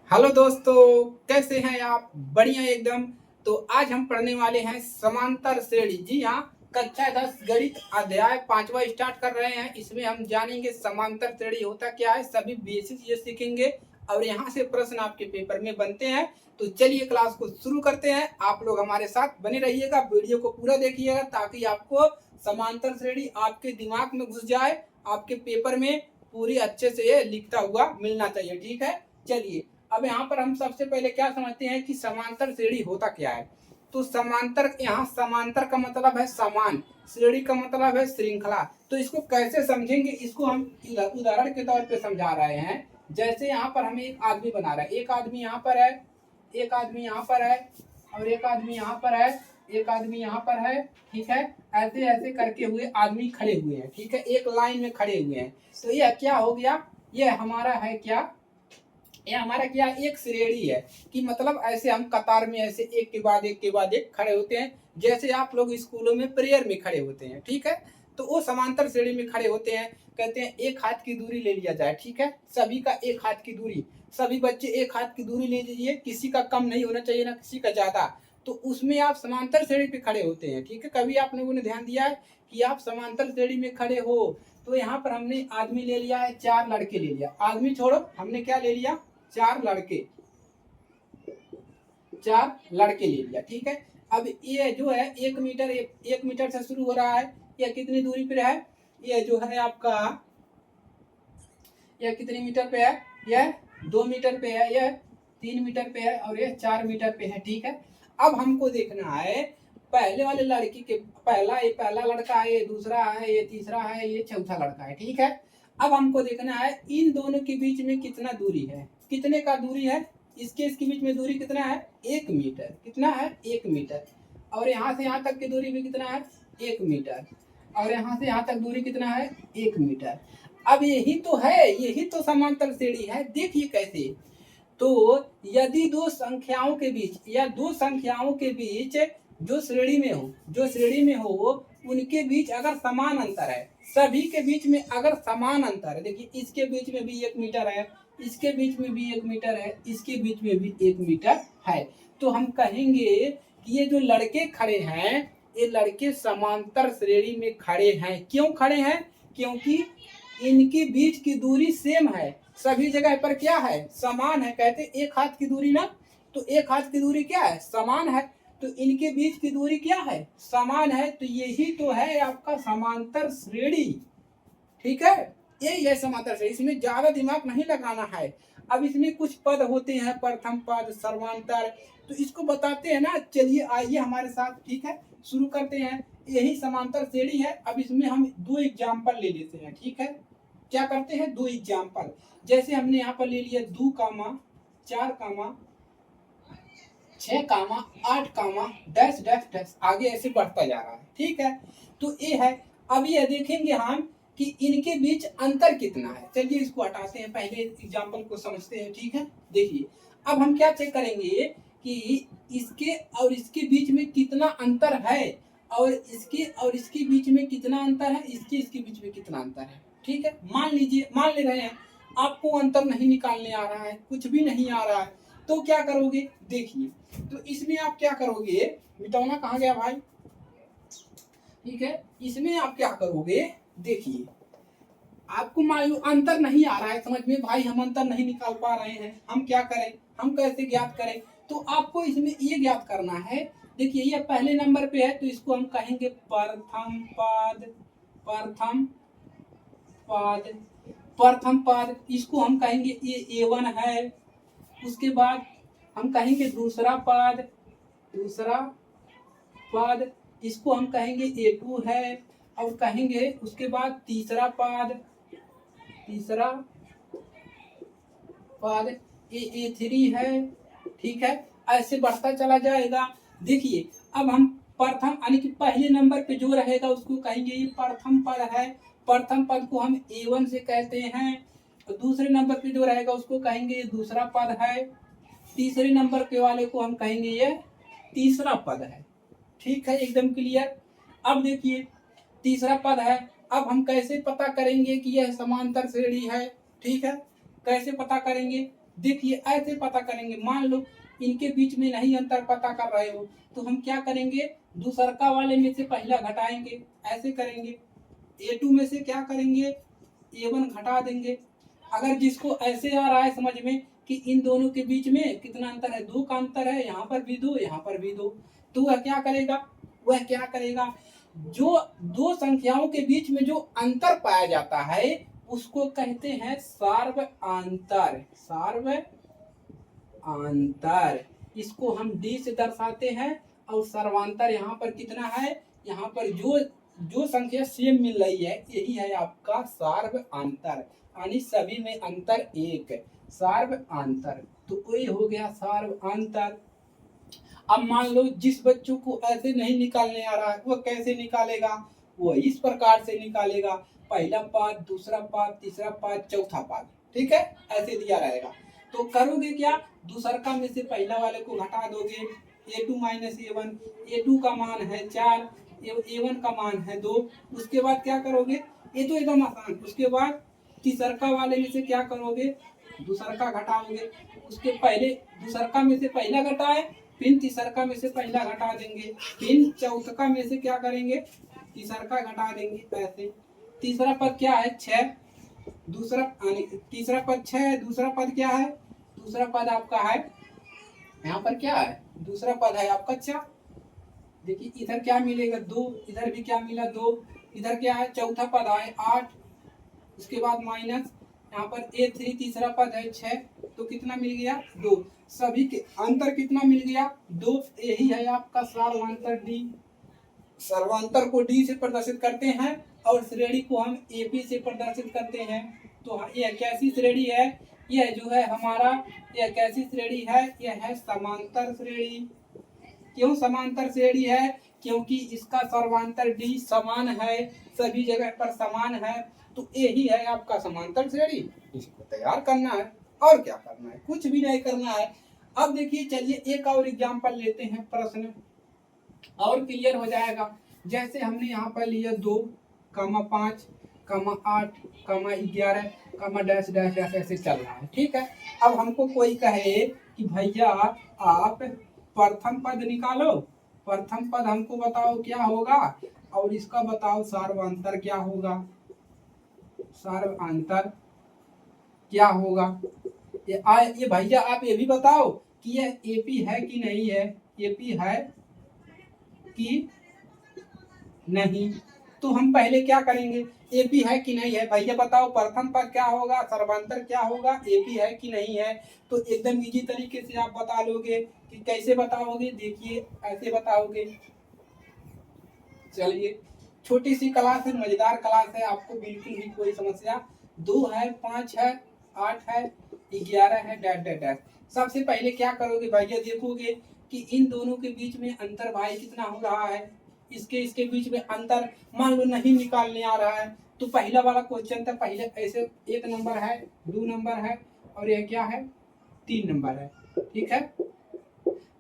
Hello दोस्तों, कैसे हैं आप? बढ़िया एकदम। तो आज हम पढ़ने वाले हैं समांतर श्रेणी। जी हाँ, कक्षा 10 गणित अध्याय 5वां स्टार्ट कर रहे हैं। इसमें हम जानेंगे समांतर श्रेणी होता क्या है, सभी बेसिक ये सीखेंगे और यहाँ से प्रश्न आपके पेपर में बनते हैं। तो चलिए क्लास को शुरू करते हैं। आप लोग हमारे साथ बने रहिएगा, वीडियो को पूरा देखिएगा ताकि आपको समांतर श्रेणी आपके दिमाग में घुस जाए, आपके पेपर में पूरी अच्छे से ये लिखता हुआ मिलना चाहिए। ठीक है, चलिए। अब यहाँ पर हम सबसे पहले क्या समझते हैं कि समांतर श्रेणी होता क्या है। तो समांतर, यहाँ समांतर का मतलब है समान, श्रेणी का मतलब है श्रृंखला। तो इसको कैसे समझेंगे, इसको हम उदाहरण के तौर पे समझा रहे हैं। जैसे यहाँ पर हमें एक आदमी बना रहा है, एक आदमी यहाँ पर है, एक आदमी यहाँ पर है और एक आदमी यहाँ पर है, एक आदमी यहाँ पर है। ठीक है, ऐसे ऐसे करके हुए आदमी खड़े हुए हैं। ठीक है, एक लाइन में खड़े हुए हैं। तो यह क्या हो गया, ये हमारा है क्या, ये हमारा क्या, एक श्रेणी है। कि मतलब ऐसे हम कतार में ऐसे एक के बाद एक के बाद एक खड़े होते हैं, जैसे आप लोग स्कूलों में प्रेयर में खड़े होते हैं। ठीक है, तो वो समांतर श्रेणी में खड़े होते हैं। कहते हैं एक हाथ की दूरी ले लिया जाए। ठीक है, सभी का एक हाथ की दूरी, सभी बच्चे एक हाथ की दूरी ले लीजिए, किसी का कम नहीं होना चाहिए ना किसी का ज्यादा। तो उसमें आप समांतर श्रेणी पे खड़े होते हैं। ठीक है, कभी आप लोगों ने ध्यान दिया है कि आप समांतर श्रेणी में खड़े हो। तो यहाँ पर हमने आदमी ले लिया है, चार लड़के ले लिया, आदमी छोड़ो, हमने क्या ले लिया, चार लड़के, चार लड़के ले लिया। ठीक है, अब ये जो है 1 मीटर, 1 मीटर से शुरू हो रहा है। यह कितनी दूरी पे है, ये जो है आपका, यह कितनी मीटर पे है, यह 2 मीटर पे है, यह 3 मीटर पे है और यह 4 मीटर पे है। ठीक है, अब हमको देखना है पहले वाले लड़की के, पहला, ये पहला लड़का है, ये दूसरा है, ये तीसरा है, ये चौथा लड़का है। ठीक है, अब हमको देखना है इन दोनों के बीच में कितना दूरी है, कितने का दूरी है, इसके इसके बीच में दूरी कितना है, 1 मीटर। कितना है, 1 मीटर। और यहाँ से यहाँ तक की दूरी भी कितना है, 1 मीटर। और यहाँ से यहाँ तक दूरी कितना है, 1 मीटर। अब यही तो है, यही तो समांतर श्रेणी है। देखिए कैसे, तो यदि दो संख्याओं के बीच या दो संख्याओं के बीच जो श्रेणी में हो, जो श्रेणी में हो उनके बीच अगर समान अंतर है, सभी के बीच में अगर समान अंतर है, देखिए इसके बीच में भी 1 मीटर है, इसके बीच में भी 1 मीटर है, इसके बीच में भी 1 मीटर है, तो हम कहेंगे कि ये जो लड़के खड़े हैं, ये लड़के समांतर श्रेणी में खड़े हैं। क्यों खड़े हैं, क्योंकि इनके बीच की दूरी सेम है, सभी जगह पर क्या है, समान है। कहते एक हाथ की दूरी ना, तो एक हाथ की दूरी क्या है, समान है। तो इनके बीच की दूरी क्या है, समान है। तो यही तो है आपका समांतर श्रेणी। ठीक है, ये समांतर श्रेणी, इसमें ज्यादा दिमाग नहीं लगाना है। अब इसमें कुछ पद होते हैं, प्रथम पद, सर्वांतर, तो इसको बताते हैं ना। चलिए आइए हमारे साथ, ठीक है, शुरू करते हैं। यही समांतर श्रेणी है। अब इसमें हम दो एग्जाम्पल ले लेते हैं। ठीक है, क्या करते हैं, दो एग्जाम्पल। जैसे हमने यहाँ पर ले लिया 2, 4, 6, 8, डैश डैश डैश, आगे ऐसे बढ़ता जा रहा है। ठीक है, तो ये है। अब ये देखेंगे हम कि इनके बीच अंतर कितना है। चलिए इसको हटाते हैं, पहले एग्जाम्पल को समझते हैं। ठीक है, देखिए अब हम क्या चेक करेंगे कि इसके और इसके बीच में कितना अंतर है, और इसके और इसके बीच में कितना अंतर है, इसके इसके बीच में कितना अंतर है। ठीक है, मान लीजिए, मान ले रहे हैं आपको अंतर नहीं निकालने आ रहा है, कुछ भी नहीं आ रहा है, तो क्या करोगे, देखिए। तो इसमें आप क्या करोगे, मिटाना कहाँ गया भाई। ठीक है, इसमें आप क्या करोगे, देखिए आपको मालूम अंतर नहीं आ रहा है समझ में, भाई हम अंतर नहीं निकाल पा रहे हैं, हम क्या करें, हम कैसे ज्ञात करें। तो आपको इसमें ये ज्ञात करना है। देखिए ये पहले नंबर पे है, तो इसको हम कहेंगे प्रथम पद, प्रथम पद, प्रथम पद। इसको हम कहेंगे ये A1 है। उसके बाद हम कहेंगे दूसरा पद, दूसरा पद, इसको हम कहेंगे A2 है। और कहेंगे उसके बाद तीसरा पद, तीसरा पद A3 है। ठीक है, ऐसे बढ़ता चला जाएगा। देखिए अब हम प्रथम यानी कि पहले नंबर पे जो रहेगा उसको कहेंगे ये प्रथम पद है, प्रथम पद को हम A1 से कहते हैं। तो दूसरे नंबर पे जो रहेगा उसको कहेंगे ये दूसरा पद है, तीसरे नंबर के वाले को हम कहेंगे ये तीसरा पद है। ठीक है, एकदम क्लियर। अब देखिए तीसरा पद है। अब हम कैसे पता करेंगे कि यह समांतर श्रेणी है। ठीक है, कैसे पता करेंगे, देखिए ऐसे पता करेंगे। मान लो इनके बीच में नहीं अंतर पता कर रहे हो तो हम क्या करेंगे, दूसरका वाले में से पहला घटाएंगे, ऐसे करेंगे। A2 में से क्या करेंगे, A1 घटा देंगे। अगर जिसको ऐसे आ रहा है समझ में कि इन दोनों के बीच में कितना अंतर है, 2 का अंतर है, यहाँ पर भी 2, यहाँ पर भी 2, तो वह क्या करेगा, जो दो संख्याओं के बीच में जो अंतर पाया जाता है उसको कहते हैं सार्व अंतर। सार्व अंतर, इसको हम D से दर्शाते हैं। और सर्वांतर यहाँ पर कितना है, यहाँ पर जो संख्या सेम मिल रही है यही है आपका सार्व अंतर, यानी सभी में अंतर 1, सार्व अंतर। तो वही हो गया सार्व अंतर। अब मान लो जिस बच्चों को ऐसे नहीं निकालने आ रहा है वो कैसे निकालेगा, वो इस प्रकार से निकालेगा, पहला पद, दूसरा पद, तीसरा पद, चौथा पद, ठीक है, ऐसे दिया रहेगा। तो करोगे क्या, दूसरका में से पहला वाले को घटा दोगे, A2 माइनस A1, A2 का मान है 4, A1 का मान है 2। उसके बाद क्या करोगे, ये तो एकदम आसान। उसके बाद तीसरका वाले में से क्या करोगे, दूसरका घटाओगे। उसके पहले दूसरका में से पहला घटाए, फिर तीसरका में से पहला घटा देंगे, फिर चौथका में से क्या करेंगे, तीसरका घटा देंगे, ऐसे। तीसरा पद क्या है, 6, तीसरा पद 6 है, दूसरा पद क्या है, दूसरा पद आपका है यहाँ पर क्या है, दूसरा पद है आपका 4। देखिए इधर क्या मिलेगा, 2, इधर भी क्या मिला 2, इधर क्या है, चौथा पद है 8, उसके बाद माइनस यहाँ पर A3 तीसरा पद है 6, तो कितना मिल गया 2। सभी के अंतर कितना मिल गया 2। यही है आपका सर्वांतर D। सर्वांतर को D से प्रदर्शित करते हैं और श्रेणी को हम AP से प्रदर्शित करते हैं। तो यह कैसी श्रेणी है, यह जो है हमारा, यह कैसी श्रेणी है, यह है समांतर श्रेणी। क्यों समांतर श्रेणी है, क्योंकि इसका सर्वांतर D समान है, सभी जगह पर समान है, तो यही है आपका समांतर श्रेणी। इसको तैयार करना है और क्या करना है, कुछ भी नहीं करना है। अब देखिए चलिए एक और एग्जांपल लेते हैं, प्रश्न और क्लियर हो जाएगा। जैसे हमने यहाँ पर लिया 2, 5, 8, 11, डैश डैश डैश ऐसे चल रहा है, ठीक है। अब हमको कोई कहे कि भैया आप प्रथम पद निकालो, प्रथम पद हमको बताओ क्या होगा और इसका बताओ सर्वांतर क्या होगा, सर्वांतर क्या होगा। ये भैया आप ये भी बताओ कि यह AP है कि नहीं है, AP है कि नहीं। तो हम पहले क्या करेंगे, AP है कि नहीं है, भैया बताओ प्रथम पद क्या होगा, सर्वांतर क्या होगा, AP है कि नहीं है। तो एकदम इजी तरीके से आप बता लोगे। कि कैसे बताओगे, देखिए ऐसे बताओगे। चलिए छोटी सी क्लास है, मजेदार क्लास है, आपको बिल्कुल भी कोई समस्या, 2 है, 5 है, 8 है, 11 है, डैश डैश डैश। सबसे पहले क्या करोगे भैया, देखोगे कि इन दोनों के बीच में अंतर भाई कितना हो रहा है, इसके बीच में अंतर मान लो नहीं निकालने आ रहा है। तो पहला वाला क्वेश्चन था, पहले ऐसे 1 नंबर है, 2 नंबर है और यह क्या है 3 नंबर है, ठीक है।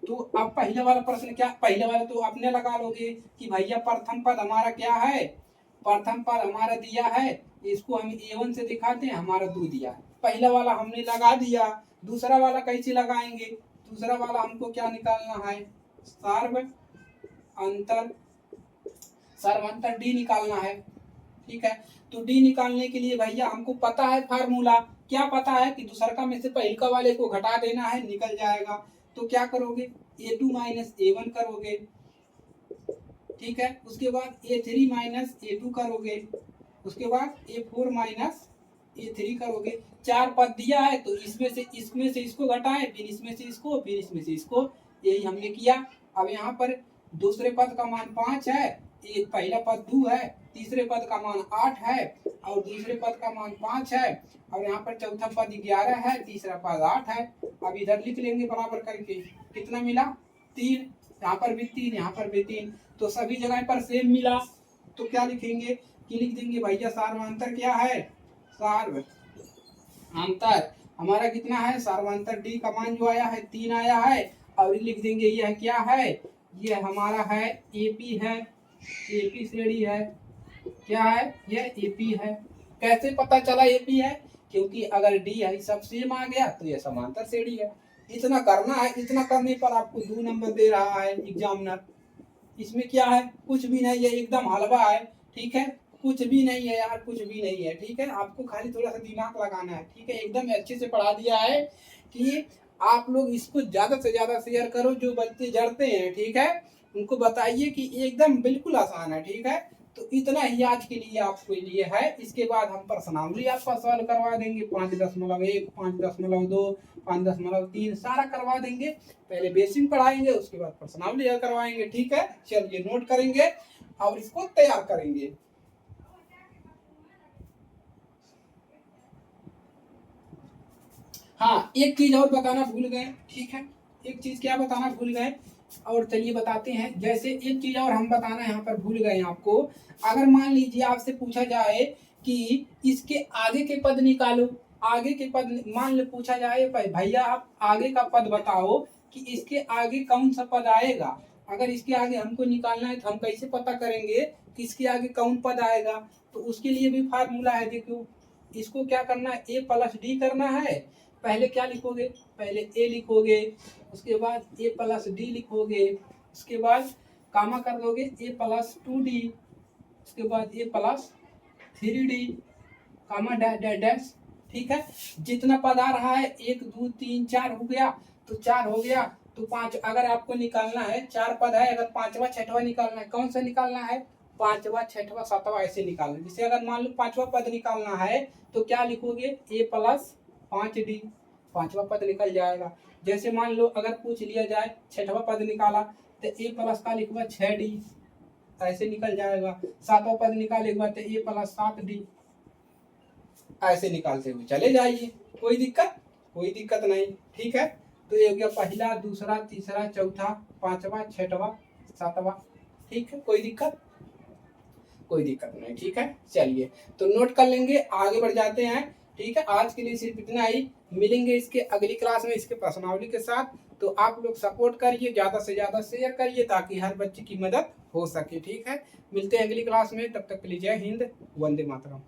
तो अब पहले वाला प्रश्न क्या, पहले वाला तो आपने लगा लोगे कि भैया प्रथम पद हमारा क्या है, प्रथम पद हमारा दिया है, इसको हम A1 से दिखाते हैं, हमारा 2 दिया है, पहला वाला हमने लगा दिया। दूसरा वाला कैसे लगाएंगे, दूसरा वाला हमको क्या निकालना है, सर्व अंतर, सर्वांतर D निकालना है, ठीक है। तो D निकालने के लिए भैया हमको पता है फार्मूला, क्या पता है कि दूसरका में से पहलका वाले को घटा देना है, निकल जाएगा। तो क्या करोगे, A2 माइनस A1 करोगे, ठीक है। उसके बाद A3 माइनस A2 करोगे, उसके बाद A4 माइनस A3 करोगे। 4 पद दिया है तो इसमें से इसको घटाएं, फिर इसमें से इसको, फिर इसमें से इसको, यही हमने किया। अब यहाँ पर दूसरे पद का मान 5 है, एक पहला पद 2 है, तीसरे पद का मान 8 है और दूसरे पद का मान 5 है और यहाँ पर चौथा पद 11 है, तीसरा पद 8 है। अब इधर लिख लेंगे बराबर करके, कितना मिला 3, यहाँ पर भी 3, यहाँ पर भी 3, तो सभी जगह पर सेम मिला। तो क्या लिखेंगे कि लिख देंगे भैया सर्वांतर क्या है, सर्व अंतर हमारा कितना है, सर्वांतर D का मान जो आया है 3 आया है। और लिख देंगे यह क्या है, यह हमारा है AP है, AP श्रेणी है, क्या है यह AP है। कैसे पता चला AP है, क्योंकि अगर डी आई सब सेम आ गया तो ये समांतर श्रेणी है। इतना करना है, इतना करने पर आपको 2 नंबर दे रहा है एग्जामिनर। इसमें क्या है, कुछ भी नहीं है, एकदम हलवा है, ठीक है, कुछ भी नहीं है यार, कुछ भी नहीं है, ठीक है। आपको खाली थोड़ा सा दिमाग लगाना है, ठीक है। एकदम अच्छे से पढ़ा दिया है कि आप लोग इसको ज्यादा से ज्यादा शेयर करो, जो बच्चे जड़ते हैं, ठीक है, उनको बताइए कि एकदम बिल्कुल आसान है, ठीक है। तो इतना ही आज के लिए आपके लिए है। इसके बाद हम प्रश्नावली आपका सॉल्व करवा देंगे, 5.1, 5.2, 5.3 सारा करवा देंगे। पहले बेसिक पढ़ाएंगे, उसके बाद प्रश्नावली करवाएंगे, ठीक है। चलिए नोट करेंगे और इसको तैयार करेंगे। हाँ, एक चीज और बताना भूल गए, ठीक है। एक चीज क्या बताना भूल गए, और चलिए बताते हैं। जैसे एक चीज और हम बताना यहाँ पर भूल गए आपको। अगर मान लीजिए आपसे पूछा जाए कि इसके आगे के पद निकालो, आगे के पद मान लो पूछा जाए भैया आप आगे का पद बताओ कि इसके आगे कौन सा पद आएगा। अगर इसके आगे हमको निकालना है तो हम कैसे पता करेंगे कि इसके आगे कौन पद आएगा। तो उसके लिए भी फार्मूला है, देखो। इसको क्या करना है, ए प्लस डी करना है। पहले क्या लिखोगे, पहले ए लिखोगे, उसके बाद ए प्लस डी लिखोगे, उसके बाद कामा कर दोगे ए प्लस 2d, उसके बाद ए प्लस 3d, कामा डैश, ठीक है। जितना पद आ रहा है 1 2 3 4 हो गया, तो 4 हो गया। तो 5 अगर आपको निकालना है, 4 पद है, अगर 5वां 6वां निकालना है, कौन सा निकालना है, 5वां 6वां 7वां ऐसे निकालना है। जैसे अगर मान लो 5वां पद निकालना है तो क्या लिखोगे, ए प्लस 5d, 5वां पद निकल जाएगा। जैसे मान लो अगर पूछ लिया जाए 6वां पद निकाला तो ए प्लस का लिखवा 6d, ऐसे निकल जाएगा। 7वां पद निकालेगा तो ए प्लस 7d, ऐसे निकालते हुए चले जाइए, कोई दिक्कत नहीं, ठीक है। तो ये हो गया पहला, दूसरा, तीसरा, चौथा, 5वां, 6वां, 7वां, ठीक है। कोई दिक्कत नहीं, ठीक है। चलिए तो नोट कर लेंगे, आगे बढ़ जाते हैं, ठीक है। आज के लिए सिर्फ इतना ही, मिलेंगे इसके अगली क्लास में इसके प्रश्नावली के साथ। तो आप लोग सपोर्ट करिए, ज्यादा से ज्यादा शेयर करिए ताकि हर बच्चे की मदद हो सके, ठीक है। मिलते हैं अगली क्लास में, तब तक के लिए जय हिंद, वंदे मातरम।